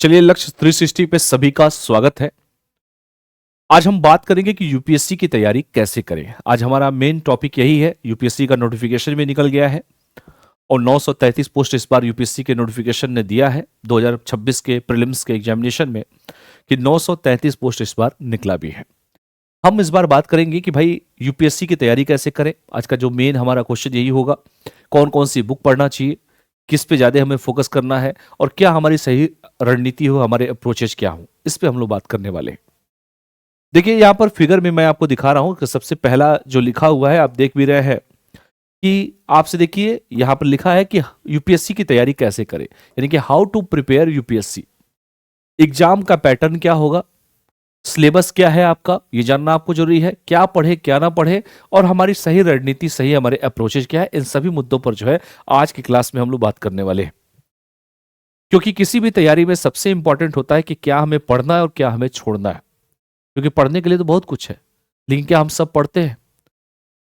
चलिए, लक्ष्य 360 पे सभी का स्वागत है। आज हम बात करेंगे कि यूपीएससी की तैयारी कैसे करें। आज हमारा मेन टॉपिक यही है। यूपीएससी का नोटिफिकेशन भी निकल गया है और 933 पोस्ट इस बार यूपीएससी के नोटिफिकेशन ने दिया है 2026 के प्रीलिम्स के एग्जामिनेशन में कि 933 पोस्ट इस बार निकला भी है। हम इस बार बात करेंगे कि भाई यूपीएससी की तैयारी कैसे करें। आज का जो मेन हमारा क्वेश्चन यही होगा, कौन कौन सी बुक पढ़ना चाहिए, किस पे ज्यादा हमें फोकस करना है और क्या हमारी सही रणनीति हो, हमारे अप्रोचेज क्या हो, इस पे हम लोग बात करने वाले हैं। देखिए, यहाँ पर फिगर में मैं आपको दिखा रहा हूं कि सबसे पहला जो लिखा हुआ है, आप देख भी रहे हैं कि आपसे देखिए यहाँ पर लिखा है कि यूपीएससी की तैयारी कैसे करें, यानी कि how to prepare UPSC. Exam का पैटर्न क्या होगा, सिलेबस क्या है आपका, ये जानना आपको जरूरी है। क्या पढ़े क्या ना पढ़े और हमारी सही रणनीति, सही हमारे अप्रोचेज क्या है, इन सभी मुद्दों पर जो है आज की क्लास में हम लोग बात करने वाले हैं। क्योंकि किसी भी तैयारी में सबसे इंपॉर्टेंट होता है कि क्या हमें पढ़ना है और क्या हमें छोड़ना है। क्योंकि पढ़ने के लिए तो बहुत कुछ है, लेकिन क्या हम सब पढ़ते हैं?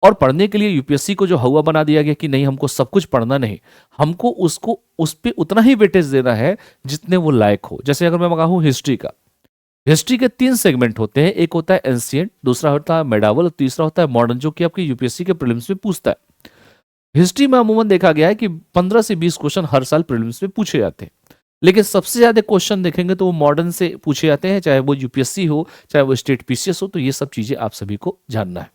और पढ़ने के लिए यूपीएससी को जो हवा बना दिया गया कि नहीं, हमको सब कुछ पढ़ना नहीं, हमको उसको उस पर उतना ही वेटेज देना है जितने वो लायक हो। जैसे अगर मैं कहूँ हिस्ट्री का, हिस्ट्री के 3 सेगमेंट होते हैं। एक होता है एंशिएंट, दूसरा होता है मेडावल और तीसरा होता है मॉडर्न, जो कि आपके यूपीएससी के प्रीलिम्स में पूछता है। हिस्ट्री में अमूमन देखा गया है कि 15 से 20 क्वेश्चन हर साल प्रीलिम्स में पूछे जाते हैं, लेकिन सबसे ज्यादा क्वेश्चन देखेंगे तो वो मॉडर्न से पूछे जाते हैं, चाहे वो यूपीएससी हो, चाहे वो स्टेट पीसीएस हो। तो ये सब चीजें आप सभी को जानना है।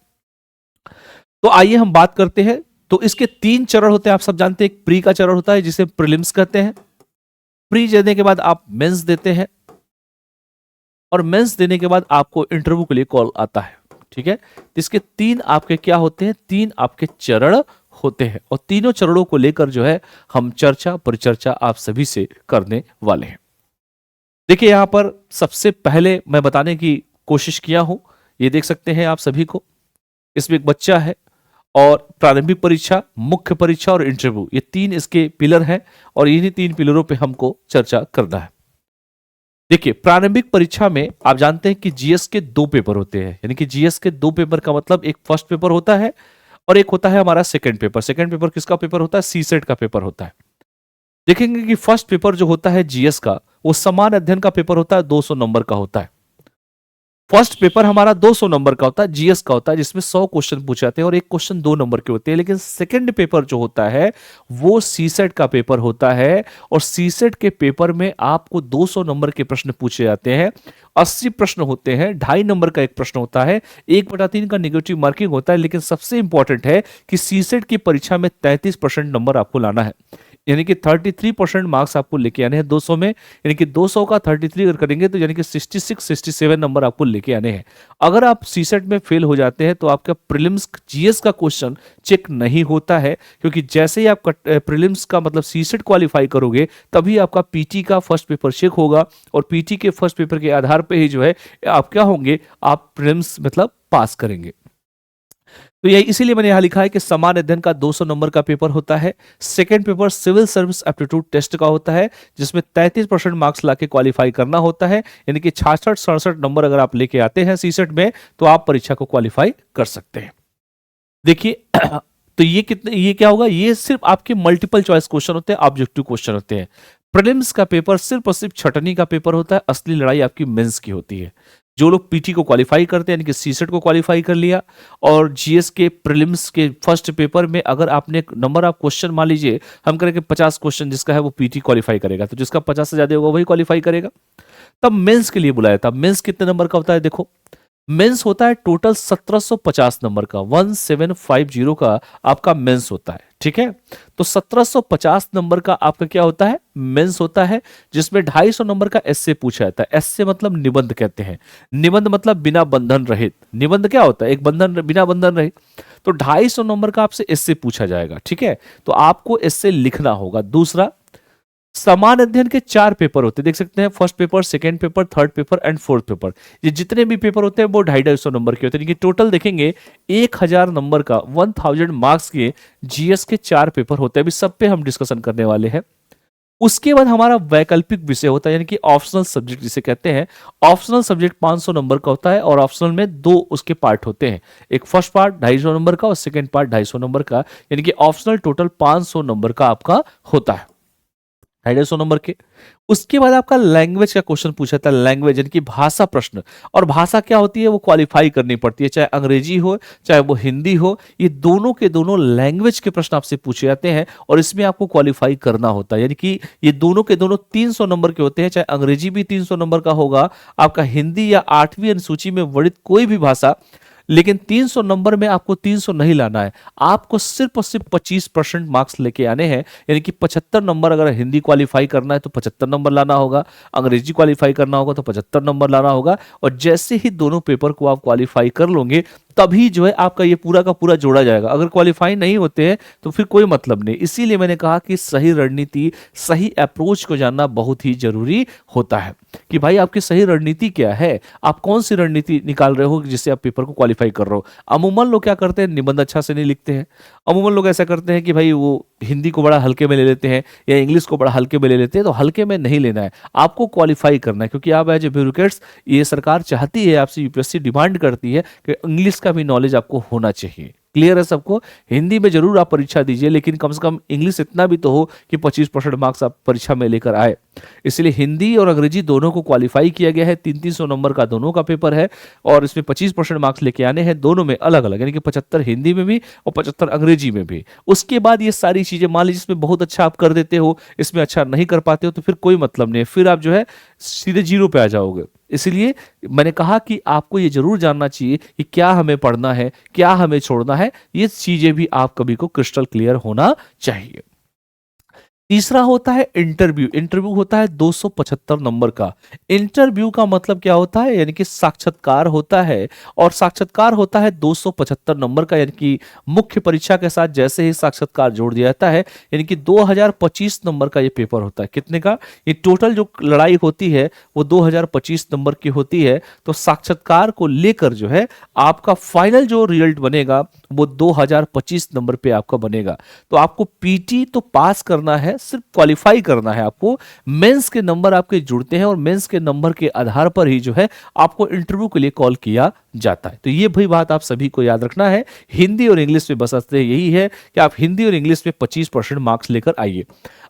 तो आइए हम बात करते हैं। तो इसके 3 चरण होते हैं, आप सब जानते हैं। एक प्री का चरण होता है जिसे प्रीलिम्स कहते हैं। प्री देने के बाद आप मेंस देते हैं और मेंस देने के बाद आपको इंटरव्यू के लिए कॉल आता है। ठीक है, तो इसके 3 आपके क्या होते हैं, 3 आपके चरण होते हैं और तीनों चरणों को लेकर जो है हम चर्चा परिचर्चा आप सभी से करने वाले हैं। देखिए, यहां पर सबसे पहले मैं बताने की कोशिश किया हूं, ये देख सकते हैं आप सभी को। इसमें एक बच्चा है और प्रारंभिक परीक्षा, मुख्य परीक्षा और इंटरव्यू, ये 3 इसके पिलर हैं और इन्हीं 3 पिलरों पे हमको चर्चा करना है। देखिए, प्रारंभिक परीक्षा में आप जानते हैं कि जीएस के 2 पेपर होते हैं, यानी कि जीएस के 2 पेपर का मतलब एक फर्स्ट पेपर होता है और एक होता है हमारा सेकंड पेपर। सेकंड पेपर किसका पेपर होता है? सी सेट का पेपर होता है। देखेंगे कि फर्स्ट पेपर जो होता है जीएस का, वो समान अध्ययन का पेपर होता है, 200 नंबर का होता है। फर्स्ट पेपर हमारा 200 नंबर का होता है, जीएस का होता है, जिसमें 100 क्वेश्चन पूछे जाते हैं और एक क्वेश्चन 2 नंबर के होते हैं। लेकिन सेकंड पेपर जो होता है वो सीसेट का पेपर होता है और सीसेट के पेपर में आपको 200 नंबर के प्रश्न पूछे जाते हैं। 80 प्रश्न होते हैं, 2.5 नंबर का एक प्रश्न होता है, 1/3 का नेगेटिव मार्किंग होता है। लेकिन सबसे इंपॉर्टेंट है कि सीसेट की परीक्षा में 33% नंबर आपको लाना है, यानी कि 33% मार्क्स आपको लेके आने हैं 200 में। यानी कि 200 का 33 अगर करेंगे तो यानी कि 66-67 नंबर आपको लेके आने हैं। अगर आप सीसेट में फेल हो जाते हैं तो आपका प्रीलिम्स जीएस का क्वेश्चन चेक नहीं होता है, क्योंकि जैसे ही आप प्रीलिम्स का मतलब सीसेट क्वालिफाई करोगे तभी आपका पीटी का फर्स्ट पेपर चेक होगा और पीटी के फर्स्ट पेपर के आधार पर ही जो है आप क्या होंगे, आप प्रीलिम्स मतलब पास करेंगे। तो यही इसीलिए मैंने यहां लिखा है कि समान अध्ययन का 200 नंबर का पेपर होता है। Second paper civil service aptitude test का होता है, जिसमें 33% मार्क्स लाके क्वालिफाई करना होता है, यानी कि 66-67 नंबर अगर आप लेके आते हैं सीसेट में तो आप परीक्षा को क्वालिफाई कर सकते हैं। देखिए तो ये क्या होगा, ये सिर्फ आपके मल्टीपल चॉइस क्वेश्चन होते हैं, ऑब्जेक्टिव क्वेश्चन होते हैं। प्रीलिम्स का पेपर सिर्फ और सिर्फ छटनी का पेपर होता है, असली लड़ाई आपकी मेंस की होती है। जो लोग पीटी को क्वालिफाई करते हैं, यानी कि सीसेट को क्वालिफाई कर लिया और जीएस के प्रीलिम्स के फर्स्ट पेपर में अगर आपने नंबर ऑफ क्वेश्चन, मान लीजिए हम करेंगे 50 क्वेश्चन जिसका है वो पीटी क्वालिफाई करेगा, तो जिसका 50 से ज्यादा होगा वही क्वालिफाई करेगा। तब मेंस के लिए बुलाया था। मेंस कितने नंबर का होता है? देखो, मेंस होता है टोटल 1750 नंबर का, 1750 का आपका मेंस होता है। ठीक है, तो 1750 नंबर का आपका क्या होता है? मेंस होता है, जिसमें 250 नंबर का एस्से पूछा जाता है। एस्से मतलब निबंध कहते हैं। निबंध मतलब बिना बंधन रहित। निबंध क्या होता है? एक बंधन, बिना बंधन रहित। तो 250 नंबर का आपसे एस्से पूछा जाएगा। ठीक है, तो आपको एस्से लिखना होगा। दूसरा, समान अध्ययन के 4 पेपर होते हैं, देख सकते हैं, first paper, second paper, third paper and fourth paper. ये जितने भी पेपर होते हैं वो 250 नंबर के होते हैं। टोटल देखेंगे 1000 नंबर का, 1000 मार्क्स के जीएस के 4 पेपर होते हैं। अभी सब पे हम डिस्कशन करने वाले हैं। उसके बाद हमारा वैकल्पिक विषय होता है, यानी कि ऑप्शनल सब्जेक्ट जिसे कहते हैं। ऑप्शनल सब्जेक्ट 500 नंबर का होता है और ऑप्शनल में 2 उसके पार्ट होते हैं, एक फर्स्ट पार्ट 250 नंबर का और सेकंड पार्ट 250 नंबर का, यानी कि ऑप्शनल टोटल 500 नंबर का आपका होता है। 250 नंबर के। उसके बाद आपका लैंग्वेज का क्वेश्चन पूछा था, लैंग्वेज यानी कि भाषा प्रश्न। और भाषा क्या होती है, वो क्वालिफाई करनी पड़ती है, चाहे अंग्रेजी हो चाहे वो हिंदी हो, ये दोनों के दोनों लैंग्वेज के प्रश्न आपसे पूछे जाते हैं और इसमें आपको क्वालिफाई करना होता है। यानी कि ये दोनों के दोनों 300 नंबर के होते हैं, चाहे अंग्रेजी भी 300 नंबर का होगा, आपका हिंदी या 8वीं अनुसूची में वर्णित कोई भी भाषा, लेकिन 300 नंबर में आपको 300 नहीं लाना है, आपको सिर्फ और सिर्फ 25% मार्क्स लेके आने हैं। यानी कि 75 नंबर, अगर हिंदी क्वालिफाई करना है तो 75 नंबर लाना होगा, अंग्रेजी क्वालिफाई करना होगा तो 75 नंबर लाना होगा। और जैसे ही दोनों पेपर को आप क्वालिफाई कर लोगे तभी जो है आपका ये पूरा का पूरा जोड़ा जाएगा। अगर क्वालिफाई नहीं होते हैं तो फिर कोई मतलब नहीं। इसीलिए मैंने कहा कि सही रणनीति, सही अप्रोच को जानना बहुत ही जरूरी होता है कि भाई आपकी सही रणनीति क्या है, आप कौन सी रणनीति निकाल रहे हो जिससे आप पेपर को क्वालिफाई कर रहे हो। अमूमन लोग क्या करते हैं, निबंध अच्छा से नहीं लिखते हैं। अमूमन लोग ऐसा करते हैं कि भाई वो हिंदी को बड़ा हल्के में ले लेते हैं या इंग्लिश को बड़ा हल्के में ले लेते हैं। तो हल्के में नहीं लेना है, आपको क्वालिफाई करना है, क्योंकि आप एज ए ब्यूरोक्रेट्स, ये सरकार चाहती है आपसे, यूपीएससी डिमांड करती है कि इंग्लिश का भी नॉलेज आपको होना चाहिए। क्लियर है सबको? हिंदी में जरूर आप परीक्षा दीजिए, लेकिन कम से कम इंग्लिश इतना भी तो हो कि 25% मार्क्स आप परीक्षा में लेकर आए। इसलिए हिंदी और अंग्रेजी दोनों को क्वालिफाई किया गया है, 300 नंबर का दोनों का पेपर है और इसमें 25% मार्क्स लेके आने हैं, दोनों में अलग अलग, यानी कि 75 हिंदी में भी और 75 अंग्रेजी में भी। उसके बाद ये सारी चीजें, मान लीजिए इसमें बहुत अच्छा आप कर देते हो, इसमें अच्छा नहीं कर पाते हो, तो फिर कोई मतलब नहीं है, फिर आप जो है सीधे जीरो पे आ जाओगे। इसलिए मैंने कहा कि आपको ये जरूर जानना चाहिए कि क्या हमें पढ़ना है, क्या हमें छोड़ना है, ये चीजें भी आप कभी को क्रिस्टल क्लियर होना चाहिए। तीसरा होता है इंटरव्यू। इंटरव्यू होता है 275 नंबर का। इंटरव्यू का मतलब क्या होता है, यानी कि साक्षात्कार होता है, और साक्षात्कार होता है 275 नंबर का, यानी कि मुख्य परीक्षा के साथ जैसे ही साक्षात्कार जोड़ दिया जाता है, यानी कि 2025 नंबर का ये पेपर होता है। कितने का? ये टोटल जो लड़ाई होती है वो 2025 नंबर की होती है। तो साक्षात्कार को लेकर जो है आपका फाइनल जो रिजल्ट बनेगा वो 2025 नंबर पे आपका बनेगा। तो आपको पीटी तो पास करना है, सिर्फ क्वालिफाई करना है आपको। मेंस के नंबर आपके जुड़ते हैं और मेंस के नंबर के आधार पर ही जो है आपको इंटरव्यू के लिए कॉल किया जाता है। तो ये भी बात आप सभी को याद रखना है। हिंदी और इंग्लिश में बस असली यही है कि आप हिंदी और इंग्लिश में 25% मार्क्स लेकर आइए।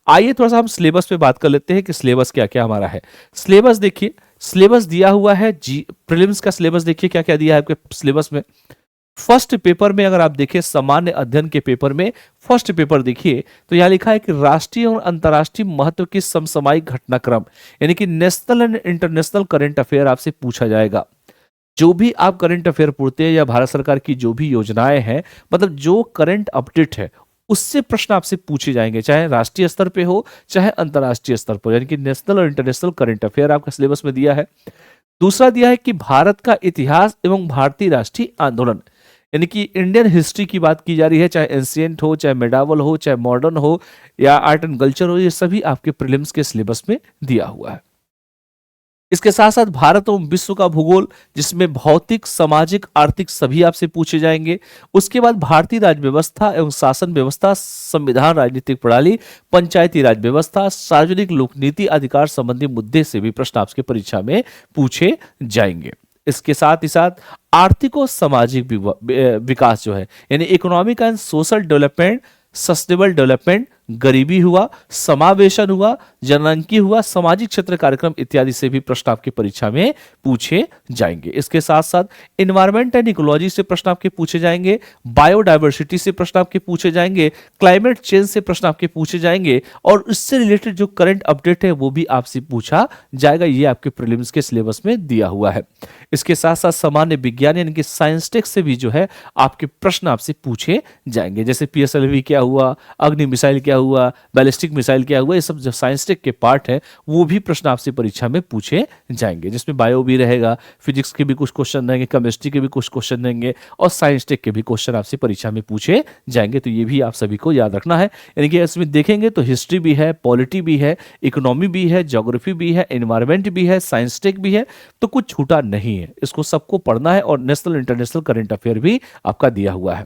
आइए थोड़ा सा हम सिलेबस पे बात कर लेते हैं कि सिलेबस क्या क्या हमारा है। सिलेबस देखिए, सिलेबस दिया हुआ है जी, प्रीलिम्स का सिलेबस देखिए क्या क्या दिया है आपके सिलेबस में। फर्स्ट पेपर में अगर आप देखें, सामान्य अध्ययन के पेपर में फर्स्ट पेपर देखिए तो यहां लिखा है कि राष्ट्रीय और अंतर्राष्ट्रीय महत्व के समसामयिक घटनाक्रम, यानी कि national and international current affair आपसे पूछा जाएगा। जो भी आप करंट अफेयर पढ़ते हैं या भारत सरकार की जो भी योजनाएं हैं, मतलब जो करंट अपडेट है उससे प्रश्न आपसे पूछे जाएंगे, चाहे राष्ट्रीय स्तर पे हो चाहे अंतर्राष्ट्रीय स्तर पर, यानी कि नेशनल और इंटरनेशनल करंट अफेयर आपका सिलेबस में दिया है। दूसरा दिया है कि भारत का इतिहास एवं भारतीय राष्ट्रीय आंदोलन, यानी कि इंडियन हिस्ट्री की बात की जा रही है, चाहे एंशिएंट हो, चाहे मेडावल हो, चाहे मॉडर्न हो या आर्ट एंड कल्चर हो, ये सभी आपके प्रीलिम्स के सिलेबस में दिया हुआ है। इसके साथ साथ भारत एवं विश्व का भूगोल, जिसमें भौतिक, सामाजिक, आर्थिक सभी आपसे पूछे जाएंगे। उसके बाद भारतीय राज्य व्यवस्था एवं शासन व्यवस्था, संविधान, राजनीतिक प्रणाली, पंचायती राज व्यवस्था, सार्वजनिक लोकनीति, अधिकार संबंधी मुद्दे से भी प्रश्न आपके परीक्षा में पूछे जाएंगे। इसके साथ ही साथ आर्थिक और सामाजिक विकास जो है, यानी economic and social development, sustainable development, गरीबी हुआ, समावेशन हुआ, जननांकी हुआ, सामाजिक क्षेत्र कार्यक्रम इत्यादि से भी प्रश्न आपकी परीक्षा में पूछे जाएंगे। इसके साथ साथ एनवायरमेंट एंड इकोलॉजी से प्रश्न आपके पूछे जाएंगे, बायोडायवर्सिटी से प्रश्न आपके पूछे जाएंगे, क्लाइमेट चेंज से प्रश्न आपके पूछे जाएंगे, और इससे रिलेटेड जो करंट अपडेट है वो भी आपसे पूछा जाएगा। ये आपके प्रीलिम्स के सिलेबस में दिया हुआ है। इसके साथ साथ सामान्य विज्ञान यानी कि साइंस टेक से भी जो है आपके प्रश्न आपसे पूछे जाएंगे, जैसे पीएसएलवी क्या हुआ, अग्नि मिसाइल क्या हुआ, बैलिस्टिक मिसाइल क्या हुआ, ये सब जो साइंस टेक के पार्ट है वो भी प्रश्न आपसे परीक्षा में पूछे जाएंगे, जिसमें बायो भी रहेगा, फिजिक्स के भी कुछ क्वेश्चन रहेंगे, केमिस्ट्री के भी कुछ क्वेश्चन रहेंगे और साइंस टेक के भी क्वेश्चन आपसे परीक्षा में पूछे जाएंगे। तो ये भी आप सभी को याद रखना है। यानी कि इसमें देखेंगे तो हिस्ट्री भी है, पॉलिटी भी है, इकोनॉमी भी है, ज्योग्राफी भी है, एनवायरमेंट भी है, साइंस टेक भी है, तो कुछ छूटा नहीं है। इसको सबको पढ़ना है और नेशनल इंटरनेशनल करंट अफेयर भी आपका दिया हुआ है।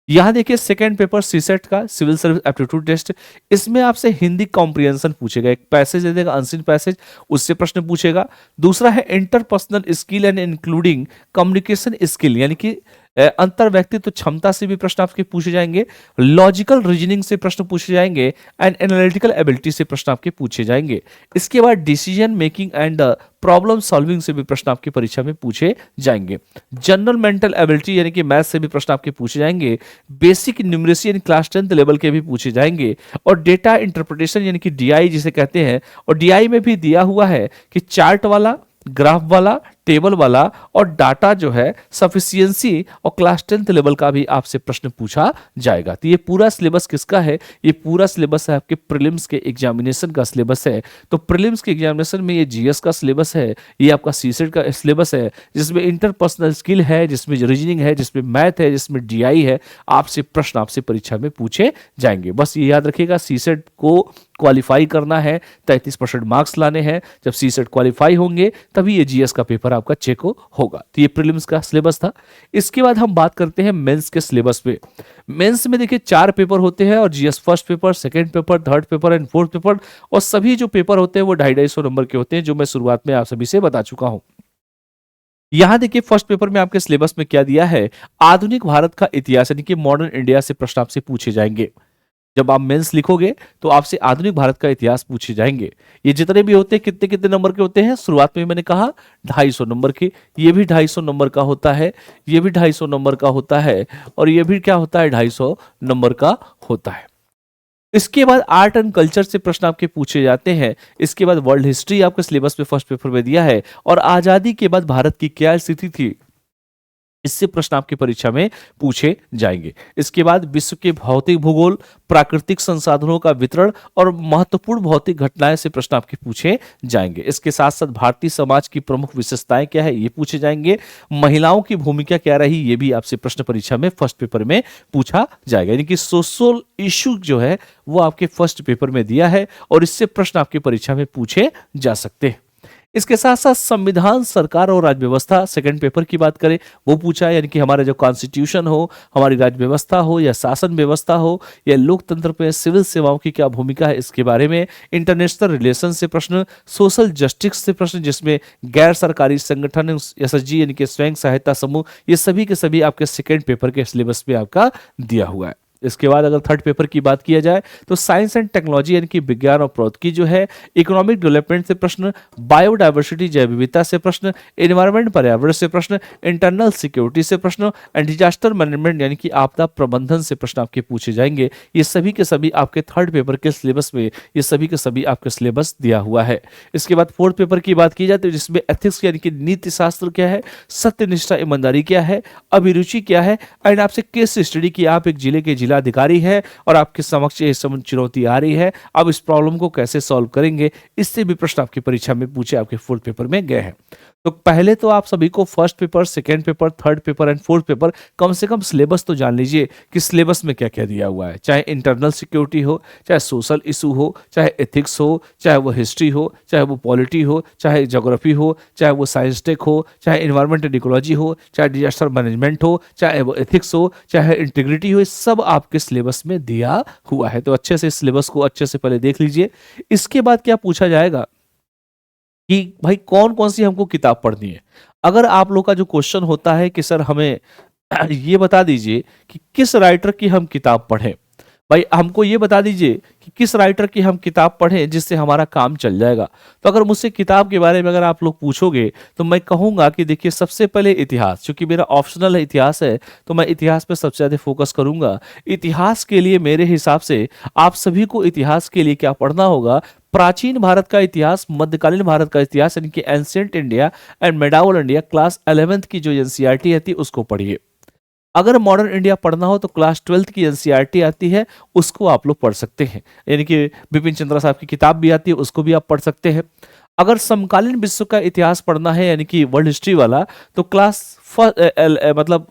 यहां देखिए सेकंड पेपर सीसेट का, सिविल सर्विस एप्टीट्यूड टेस्ट, इसमें आपसे हिंदी कॉम्प्रिहेंशन पूछेगा, एक पैसेज दे देगा अनसीन पैसेज, उससे प्रश्न पूछेगा। दूसरा है interpersonal skill and including communication skill, यानी कि अंतर व्यक्तित्व क्षमता से भी प्रश्न आपके पूछे जाएंगे, लॉजिकल रीजनिंग से प्रश्न पूछे जाएंगे एंड एनालिटिकल एबिलिटी से प्रश्न आपके पूछे जाएंगे। इसके बाद decision making and problem solving से भी प्रश्न आपकी परीक्षा में पूछे जाएंगे। जनरल मेंटल एबिलिटी यानी कि मैथ से भी प्रश्न आपके पूछे जाएंगे, बेसिक न्यूमरेसी यानी क्लास 10th लेवल के भी पूछे जाएंगे, और डेटा इंटरप्रिटेशन यानी कि डीआई जिसे कहते हैं, और डीआई में भी दिया हुआ है कि चार्ट वाला, ग्राफ वाला, टेबल वाला और डाटा जो है सफिशियंसी और क्लास 10th लेवल का भी आपसे प्रश्न पूछा जाएगा। तो ये पूरा सिलेबस किसका है? ये पूरा सिलेबस है आपके प्रीलिम्स के एग्जामिनेशन का सिलेबस है। तो प्रीलिम्स के एग्जामिनेशन में ये जीएस का सिलेबस है, ये आपका सीसेट का सिलेबस है, जिसमें इंटरपर्सनल स्किल है, जिसमें रीजनिंग है, जिसमें मैथ है, जिसमें डीआई है। आपसे प्रश्न आपसे परीक्षा में पूछे जाएंगे। बस ये याद रखिएगा, सीसेट को क्वालिफाई करना है, 33% मार्क्स लाने हैं। जब सीसेट क्वालिफाई होंगे तभी ये जीएस का पेपर आपका चेक होगा। तो ये प्रीलिम्स का सिलेबस था। इसके बाद हम बात करते हैं मेंस के सिलेबस पे। मेंस में देखिए 4 पेपर होते हैं, और GS first paper, second paper, third paper and fourth paper, और सभी जो पेपर होते हैं वो 250-250 नंबर के होते हैं, जो मैं शुरुआत में आप सभी से बता चुका हूं। यहां देखिए फर्स्ट पेपर में आपके सिलेबस में क्या दिया है, आधुनिक भारत का इतिहास यानी कि मॉडर्न इंडिया से प्रश्न आपसे पूछे जाएंगे। जब आप मेंस लिखोगे तो आपसे आधुनिक भारत का इतिहास पूछे जाएंगे। ये जितने भी होते हैं कितने कितने नंबर के होते हैं, शुरुआत में मैंने कहा 250 नंबर के, ये भी 250 नंबर का होता है, ये भी 250 नंबर का होता है, और ये भी क्या होता है, 250 नंबर का होता है। इसके बाद आर्ट एंड कल्चर से प्रश्न आपके पूछे जाते हैं। इसके बाद वर्ल्ड हिस्ट्री आपके सिलेबस में फर्स्ट पेपर में दिया है, और आजादी के बाद भारत की क्या स्थिति थी, इससे प्रश्न आपकी परीक्षा में पूछे जाएंगे। इसके बाद विश्व के भौतिक भूगोल, प्राकृतिक संसाधनों का वितरण और महत्वपूर्ण भौतिक घटनाएं से प्रश्न आपके पूछे जाएंगे। इसके साथ साथ भारतीय समाज की प्रमुख विशेषताएं क्या है, ये पूछे जाएंगे। महिलाओं की भूमिका क्या रही, ये भी आपसे प्रश्न परीक्षा में फर्स्ट पेपर में पूछा जाएगा। यानी कि सोशल इशू जो है वो आपके फर्स्ट पेपर में दिया है, और इससे प्रश्न आपकी परीक्षा में पूछे जा सकते हैं। इसके साथ साथ संविधान, सरकार और राज्य व्यवस्था सेकंड पेपर की बात करें वो पूछा है। यानी कि हमारा जो कॉन्स्टिट्यूशन हो, हमारी राज्य व्यवस्था हो, या शासन व्यवस्था हो, या लोकतंत्र पे सिविल सेवाओं की क्या भूमिका है, इसके बारे में। इंटरनेशनल रिलेशन से प्रश्न, सोशल जस्टिस से प्रश्न, जिसमें गैर सरकारी संगठन, एसएचजी यानी कि स्वयं सहायता समूह, ये सभी के सभी आपके सेकेंड पेपर के सिलेबस में आपका दिया हुआ है। इसके बाद अगर थर्ड पेपर की बात किया जाए तो साइंस एंड टेक्नोलॉजी यानी कि विज्ञान और प्रौद्योगिकी जो है, इकोनॉमिक डेवलपमेंट से प्रश्न, बायोडाइवर्सिटी जैव विविधता से प्रश्न, एनवायरमेंट पर्यावरण से प्रश्न, इंटरनल सिक्योरिटी से प्रश्न एंड डिजास्टर मैनेजमेंट यानी कि आपदा प्रबंधन से प्रश्न आपके पूछे जाएंगे। ये सभी के सभी आपके थर्ड पेपर के सिलेबस में, ये सभी के सभी आपके सिलेबस दिया हुआ है। इसके बाद फोर्थ पेपर की बात की जाए तो जिसमें एथिक्स यानी कि नीति शास्त्र क्या है, सत्यनिष्ठा ईमानदारी क्या है, अभिरुचि क्या है, एंड आपसे केस स्टडी की, आप एक जिले के अधिकारी है और आपके समक्ष ये चुनौती आ रही है, अब इस प्रॉब्लम को कैसे सॉल्व करेंगे, इससे भी प्रश्न आपकी परीक्षा में पूछे आपके फोर्थ पेपर में गए हैं। तो पहले तो आप सभी को first paper, second paper, third paper and fourth paper कम से कम सिलेबस तो जान लीजिए कि सिलेबस में क्या क्या दिया हुआ है। चाहे इंटरनल सिक्योरिटी हो, चाहे सोशल इशू हो, चाहे एथिक्स हो, चाहे वो हिस्ट्री हो, चाहे वो पॉलिटी हो, चाहे ज्योग्राफी हो, चाहे वो साइंस टेक हो, चाहे इन्वायरमेंट एंड इकोलॉजी हो, चाहे डिजास्टर मैनेजमेंट हो, चाहे वो एथिक्स हो, चाहे इंटीग्रिटी हो, सब आपके सिलेबस में दिया हुआ है। तो अच्छे से सिलेबस को अच्छे से पहले देख लीजिए। इसके बाद क्या पूछा जाएगा कि भाई कौन कौन सी हमको किताब पढ़नी है। अगर आप लोग का जो क्वेश्चन होता है कि सर हमें ये बता दीजिए कि किस राइटर की हम किताब पढ़ें, भाई हमको ये बता दीजिए कि किस राइटर की हम किताब पढ़ें जिससे हमारा काम चल जाएगा। तो अगर मुझसे किताब के बारे में अगर आप लोग पूछोगे तो मैं कहूंगा कि देखिए सबसे पहले इतिहास, क्योंकि मेरा ऑप्शनल है इतिहास है, तो मैं इतिहास पे सबसे ज्यादा फोकस करूंगा। इतिहास के लिए मेरे हिसाब से आप सभी को इतिहास के लिए क्या पढ़ना होगा, प्राचीन भारत का इतिहास, मध्यकालीन भारत का इतिहास यानी कि ancient India and medieval India, class 11th की जो एनसीईआरटी आती है उसको पढ़िए। अगर मॉडर्न इंडिया पढ़ना हो तो क्लास 12th की एनसीईआरटी आती है, उसको आप लोग पढ़ सकते हैं। यानी कि बिपिन चंद्रा साहब की किताब भी आती है, उसको भी आप पढ़ सकते हैं। अगर समकालीन विश्व का इतिहास पढ़ना है यानी कि वर्ल्ड हिस्ट्री वाला, तो क्लास मतलब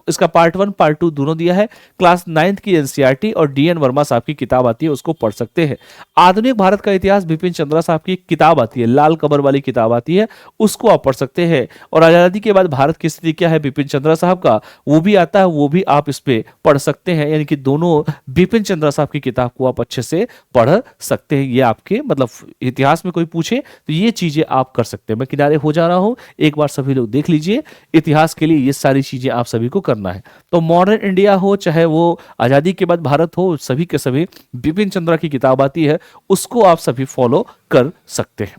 इसका पार्ट 1 पार्ट 2 दोनों दिया है। क्लास 9th की एनसीईआरटी और डीएन वर्मा साहब की किताब आती है, उसको पढ़ सकते हैं। आधुनिक भारत का इतिहास बिपिन चंद्रा साहब की किताब आती है, लाल कवर वाली किताब आती है, उसको आप पढ़ सकते हैं। और आजादी के बाद भारत की स्थिति क्या है बिपिन चंद्रा साहब का, वो भी आता है, वो भी आप इस पे पढ़ सकते हैं। यानी कि दोनों बिपिन चंद्रा साहब की किताब को आप अच्छे से पढ़ सकते हैं। ये आपके मतलब इतिहास में कोई पूछे तो ये चीजें आप कर सकते हैं। मैं किनारे हो जा रहा हूं, एक बार सभी लोग देख लीजिए। इतिहास के लिए ये सारी चीजें आप सभी को आपको करना है। तो मॉडर्न इंडिया हो चाहे वो आज़ादी के बाद भारत हो, सभी के सभी बिपिन चंद्रा की किताब आती है, उसको आप सभी फॉलो कर सकते हैं।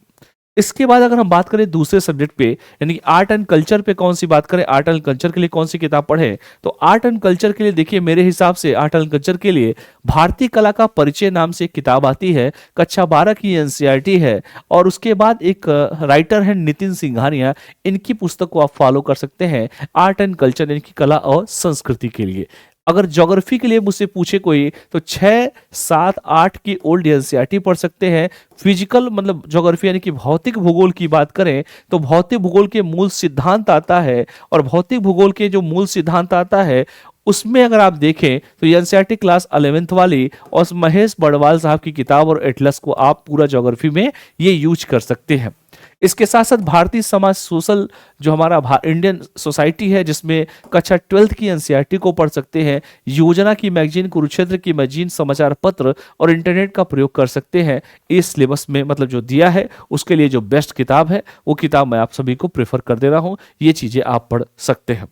इसके बाद अगर हम बात करें दूसरे सब्जेक्ट पे, यानी कि आर्ट एंड कल्चर पे कौन सी बात करें, आर्ट एंड कल्चर के लिए कौन सी किताब पढ़ें, तो आर्ट एंड कल्चर के लिए देखिए मेरे हिसाब से आर्ट एंड कल्चर के लिए भारतीय कला का परिचय नाम से एक किताब आती है, कक्षा 12 की एनसीईआरटी है। और उसके बाद एक राइटर है नितिन सिंघानिया, इनकी पुस्तक को आप फॉलो कर सकते हैं आर्ट एंड कल्चर यानी कि कला और संस्कृति के लिए। अगर ज्योग्राफी के लिए मुझसे पूछे कोई तो 6, 7, 8 की ओल्ड एनसीईआरटी पढ़ सकते हैं। फिजिकल मतलब ज्योग्राफी यानी कि भौतिक भूगोल की बात करें तो भौतिक भूगोल के मूल सिद्धांत आता है, और भौतिक भूगोल के जो मूल सिद्धांत आता है उसमें अगर आप देखें तो एनसीईआरटी क्लास 11th वाली और महेश बड़वाल साहब की किताब और एटलस को आप पूरा ज्योग्राफी में ये यूज कर सकते हैं। इसके साथ साथ भारतीय समाज सोशल जो हमारा इंडियन सोसाइटी है, जिसमें कक्षा 12th की एनसीईआरटी को पढ़ सकते हैं। योजना की मैगजीन, कुरुक्षेत्र की मैगजीन, समाचार पत्र और इंटरनेट का प्रयोग कर सकते हैं। इस सिलेबस में मतलब जो दिया है उसके लिए जो बेस्ट किताब है वो किताब मैं आप सभी को प्रेफर कर दे रहा हूँ, ये चीजें आप पढ़ सकते हैं।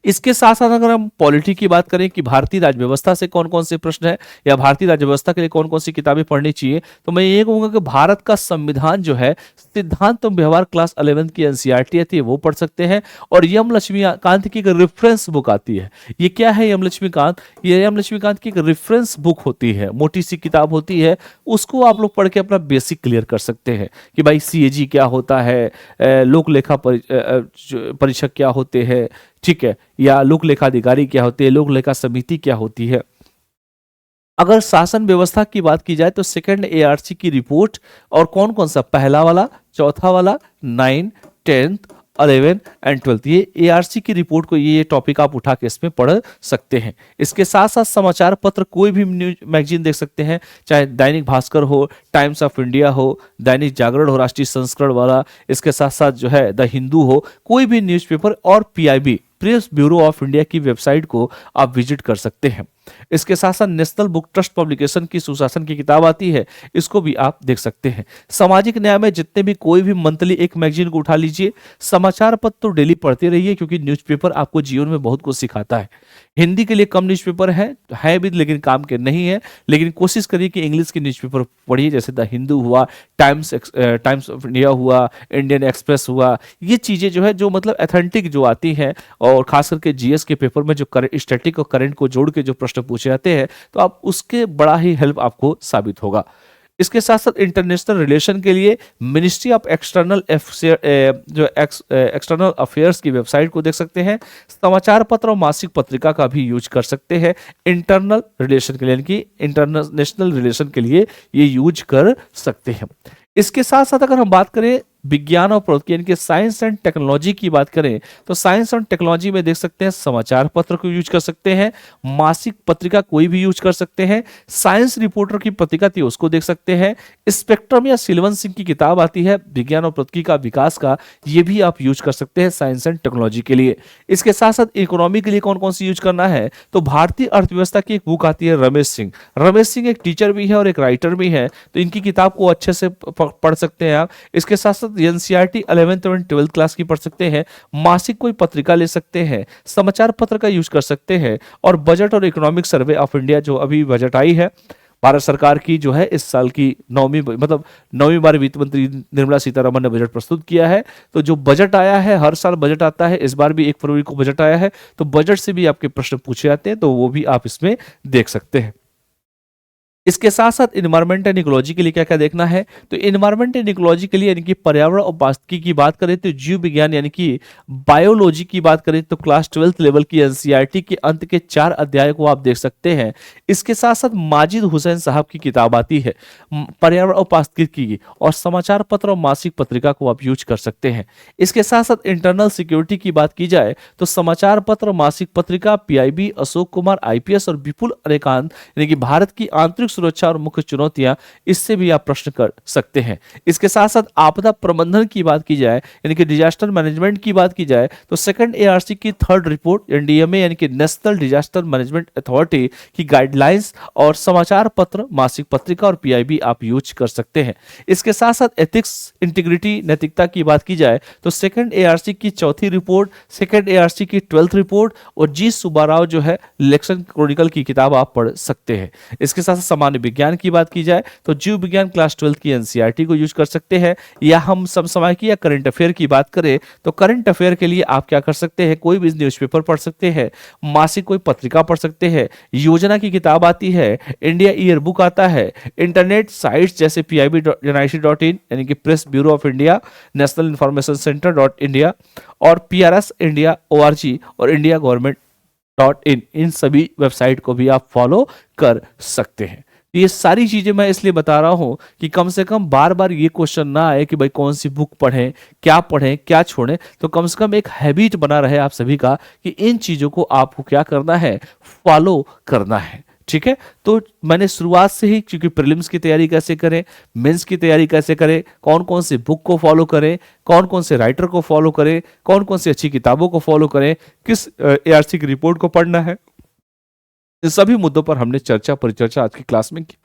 इसके साथ साथ अगर हम पॉलिटी की बात करें कि भारतीय राज्य व्यवस्था से कौन कौन से प्रश्न है या भारतीय राज्य व्यवस्था के लिए कौन कौन सी किताबें पढ़नी चाहिए, तो मैं ये कहूंगा कि भारत का संविधान जो है सिद्धांत एवं व्यवहार क्लास 11th की एनसीईआरटी आती है वो पढ़ सकते हैं। और यम लक्ष्मीकांत की एक रेफरेंस बुक आती है। ये क्या है यम लक्ष्मीकांत? ये यम लक्ष्मीकांत की एक रेफरेंस बुक होती है, मोटी सी किताब होती है, उसको आप लोग पढ़ के अपना बेसिक क्लियर कर सकते हैं कि भाई सीएजी क्या होता है, लोक लेखा परीक्षक क्या होते हैं, ठीक है, या लोक लेखाधिकारी क्या होते हैं, लोक लेखा समिति क्या होती है। अगर शासन व्यवस्था की बात की जाए तो सेकंड एआरसी की रिपोर्ट और कौन कौन सा, पहला वाला, चौथा वाला, 9, 10th, 11 एंड 12th, ये एआरसी की रिपोर्ट को ये टॉपिक आप उठा के इसमें पढ़ सकते हैं। इसके साथ साथ समाचार पत्र कोई भी न्यूज मैगजीन देख सकते हैं, चाहे दैनिक भास्कर हो, टाइम्स ऑफ इंडिया हो, दैनिक जागरण हो राष्ट्रीय संस्करण वाला, इसके साथ साथ जो है द हिंदू हो, कोई भी न्यूज़पेपर, और PIB press bureau of India की वेबसाइट को आप विजिट कर सकते हैं। इसके साथ साथ नेशनल बुक ट्रस्ट पब्लिकेशन की सुशासन की किताब आती है, इसको भी आप देख सकते हैं। सामाजिक न्याय में जितने भी कोई भी मंथली एक मैगजीन को उठा लीजिए। समाचार पत्र तो डेली पढ़ते रहिए क्योंकि न्यूज़पेपर आपको जीवन में बहुत कुछ सिखाता है। हिंदी के लिए कम न्यूज़पेपर है भी लेकिन काम के नहीं है, लेकिन कोशिश करिए कि इंग्लिश के न्यूज़पेपर पढ़िए, जैसे द हिंदू हुआ, टाइम्स ऑफ इंडिया हुआ, इंडियन एक्सप्रेस हुआ। ये चीज़ें जो है जो मतलब ऑथेंटिक जो आती हैं, और खास करके जीएस के पेपर में जो स्टैटिक और करंट को जोड़ के जो प्रश्न पूछे जाते हैं, तो आप उसके बड़ा ही हेल्प आपको साबित होगा। इसके साथ साथ इंटरनेशनल रिलेशन के लिए मिनिस्ट्री ऑफ एक्सटर्नल अफेयर्स की वेबसाइट को देख सकते हैं। समाचार पत्र और मासिक पत्रिका का भी यूज कर सकते हैं इंटरनल रिलेशन के लिए, यानी कि इंटरनेशनल रिलेशन के लिए ये यूज कर सकते हैं। इसके साथ साथ अगर हम बात करें विज्ञान और प्रौद्योगिकी यानी कि साइंस एंड टेक्नोलॉजी की बात करें, तो साइंस एंड टेक्नोलॉजी में देख सकते हैं समाचार पत्र को यूज कर सकते हैं, मासिक पत्रिका कोई भी यूज कर सकते हैं, साइंस रिपोर्टर की पत्रिका थी उसको देख सकते हैं, स्पेक्ट्रम या सिल्वन सिंह की किताब आती है विज्ञान और प्रौद्योगिकी का विकास का, ये भी आप यूज कर सकते हैं साइंस एंड टेक्नोलॉजी के लिए। इसके साथ साथ इकोनॉमी के लिए कौन कौन सी यूज करना है, तो भारतीय अर्थव्यवस्था की एक बुक आती है रमेश सिंह एक टीचर भी है और एक राइटर भी है, तो इनकी किताब को अच्छे से पढ़ सकते हैं आप। इसके साथ साथ एनसीईआरटी 11th और 12th क्लास की पढ़ सकते हैं, मासिक कोई पत्रिका ले सकते हैं, समाचार पत्र का यूज कर सकते हैं, और बजट और इकोनॉमिक सर्वे ऑफ इंडिया जो अभी बजट आई है भारत सरकार की, जो है इस साल की 9वीं बार वित्त मंत्री निर्मला सीतारमण ने बजट प्रस्तुत किया है। तो जो बजट आया है, हर साल बजट आता है, इस बार भी 1 फरवरी को बजट आया है, तो बजट से भी आपके प्रश्न पूछे जाते हैं, तो वो भी आप इसमें देख सकते हैं। इसके साथ साथ इन्वायरमेंट एंड इकोलॉजी के लिए क्या क्या देखना है, तो इन्वायरमेंट एंड इकोलॉजी के लिए यानी कि पर्यावरण और पारिस्थितिकी की बात करें तो जीव विज्ञान यानी कि बायोलॉजी की बात करें तो क्लास 12th लेवल की एनसीईआरटी के अंत के 4 अध्याय को आप देख सकते हैं। इसके साथ साथ माजिद हुसैन साहब की किताब आती है पर्यावरण और पारिस्थितिकी की, और समाचार पत्र और मासिक पत्रिका को आप यूज कर सकते हैं। इसके साथ साथ इंटरनल सिक्योरिटी की बात की जाए तो समाचार पत्र, मासिक पत्रिका, पीआईबी, अशोक कुमार आईपीएस और विपुल अरेकांत यानी कि भारत की आंतरिक सुरक्षा और मुख्य चुनौतियां, इससे भी आप प्रश्न कर सकते हैं। इसके साथ साथ आपदा प्रबंधन की बात की जाए यानी कि डिजास्टर मैनेजमेंट की बात की जाए तो सेकंड एआरसी की थर्ड रिपोर्ट एनडीएमए यानी कि नेशनल डिजास्टर मैनेजमेंट अथॉरिटी की गाइडलाइंस और समाचार पत्र, मासिक पत्रिका और पीआईबी आप यूज कर सकते हैं। इसके साथ साथ एथिक्स, इंटीग्रिटी, नैतिकता की बात की जाए तो सेकंड एआरसी की चौथी रिपोर्ट, सेकंड एआरसी की 12th रिपोर्ट और जी सुब्बाराव जो है इलेक्शन क्रॉनिकल की किताब आप पढ़ सकते हैं। इसके साथ सामान्य विज्ञान की बात की जाए तो जीव विज्ञान क्लास 12 की एनसीईआरटी को यूज कर सकते हैं। या हम समसामयिकी या करंट अफेयर की बात करें तो करंट अफेयर के लिए आप क्या कर सकते हैं, कोई भी न्यूज़पेपर पढ़ सकते हैं, मासिक कोई पत्रिका पढ़ सकते हैं, योजना की किताब आती है, इंडिया ईयर बुक आता है, इंटरनेट साइट्स जैसे PIB.NIC.in यानी कि press bureau of India, national information centre dot India और PRS इंडिया ORG और इंडिया गवर्नमेंट.in, इन सभी वेबसाइट को भी आप फॉलो कर सकते हैं। ये सारी चीजें मैं इसलिए बता रहा हूं कि कम से कम बार बार ये क्वेश्चन ना आए कि भाई कौन सी बुक पढ़ें, क्या छोड़ें, तो कम से कम एक हैबिट बना रहे आप सभी का कि इन चीजों को आपको क्या करना है, फॉलो करना है। ठीक है, तो मैंने शुरुआत से ही, क्योंकि प्रीलिम्स की तैयारी कैसे करें, मेंस की तैयारी कैसे करें, कौन कौन से बुक को फॉलो करें, कौन कौन से राइटर को फॉलो करें, कौन कौन सी अच्छी किताबों को फॉलो करें, किस एआरसी की रिपोर्ट को पढ़ना है, इन सभी मुद्दों पर हमने परिचर्चा आज की क्लास में की।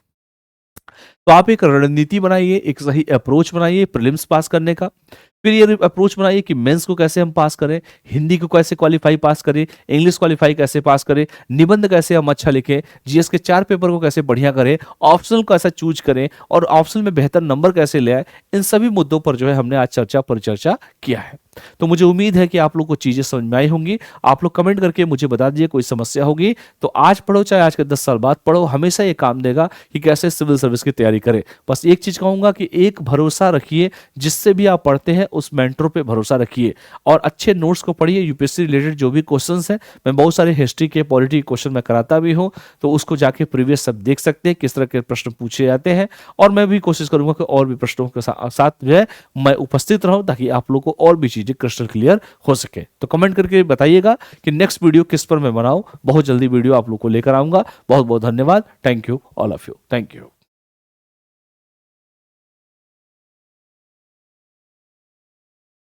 तो आप एक रणनीति बनाइए, एक सही अप्रोच बनाइए प्रीलिम्स पास करने का। फिर ये अप्रोच बनाइए कि मेंस को कैसे हम पास करें, हिंदी को कैसे क्वालिफाई पास करें, इंग्लिश क्वालिफाई कैसे पास करें, निबंध कैसे हम अच्छा लिखें, जीएस के 4 पेपर को कैसे बढ़िया करें, ऑप्शनल को कैसे चूज करें और ऑप्शनल में बेहतर नंबर कैसे ले आए। इन सभी मुद्दों पर जो है हमने आज परिचर्चा किया है। तो मुझे उम्मीद है कि आप लोग को चीजें समझ में आई होंगी। आप लोग कमेंट करके मुझे बता दीजिए कोई समस्या होगी तो आज पढ़ो, चाहे आज के 10 साल बाद पढ़ो, हमेशा ये काम देगा कि कैसे सिविल सर्विस की तैयारी करें। बस एक चीज कहूंगा कि एक भरोसा रखिए, जिससे भी आप पढ़ते हैं उस मेंटर पे भरोसा रखिए और अच्छे नोट्स को पढ़िए। यूपीएससी रिलेटेड जो भी क्वेश्चंस हैं, मैं बहुत सारे हिस्ट्री के, पॉलिटी के क्वेश्चन मैं कराता भी हूं, तो उसको जाके प्रीवियस सब देख सकते हैं किस तरह के प्रश्न पूछे जाते हैं। और मैं भी कोशिश करूंगा कि और भी प्रश्नों के साथ जो है मैं उपस्थित रहूं ताकि आप लोग को और भी चीजें क्रिस्टल क्लियर हो सके। तो कमेंट करके बताइएगा कि नेक्स्ट वीडियो किस पर मैं बनाऊं। बहुत जल्दी वीडियो आप लोग को लेकर आऊंगा। बहुत बहुत धन्यवाद। Thank you all of you. Thank you.